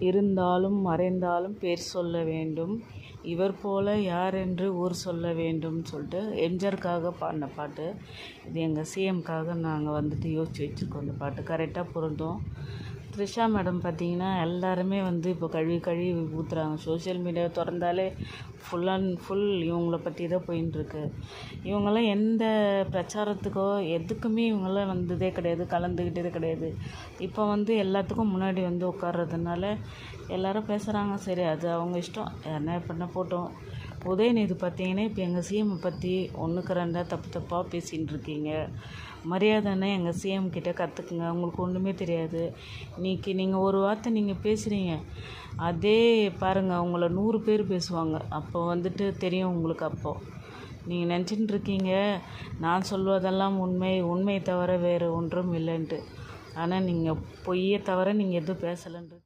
இருந்தாலும் மறைந்தாலும் பேர் சொல்ல வேண்டும், இவர் போல யார் என்று ஊர் சொல்ல வேண்டும்னு சொல்லிட்டு எம்ஜிஆருக்காக பாடின பாட்டு இது. எங்கள் சிஎம்காக நாங்கள் வந்துட்டு யோசித்து வச்சுருக்கோம். இந்த பாட்டு கரெக்டாக பொருந்தும். த்ரிஷா மேடம் பார்த்திங்கன்னா எல்லாருமே இப்போ கழுவி ஊற்றுறாங்க. சோஷியல் மீடியா திறந்தாலே ஃபுல் அண்ட் ஃபுல் இவங்கள பற்றி தான் போயின்ட்டுருக்கு. இவங்கெல்லாம் எந்த பிரச்சாரத்துக்கோ எதுக்குமே இவங்கெல்லாம் வந்ததே கிடையாது, கலந்துக்கிட்டதே கிடையாது. இப்போ எல்லாத்துக்கும் முன்னாடி உட்கார்றதுனால எல்லோரும் பேசுகிறாங்க. சரி, அது அவங்க இஷ்டம், என்ன பண்ண போட்டோம். உதயநிதி பார்த்திங்கன்னா இப்போ எங்கள் சிஎம்மை பற்றி ஒன்றுக்கு ரெண்டாக தப்பாக பேசின்னு இருக்கீங்க. மரியாதைன்னா எங்கள் சிஎம் கிட்டே கற்றுக்குங்க. உங்களுக்கு ஒன்றுமே தெரியாது. நீங்கள் ஒரு வார்த்தை நீங்கள் பேசுகிறீங்க, அதே பாருங்கள் உங்களை 100 பேர் பேசுவாங்க. அப்போ தெரியும் உங்களுக்கு. அப்போது நீங்கள் நினச்சிட்டு இருக்கீங்க நான் சொல்வதெல்லாம் உண்மை தவிர வேறு ஒன்றும் இல்லைன்ட்டு. ஆனால் நீங்கள் பொய்யை தவிர நீங்கள் எதுவும் பேசலைன்றது.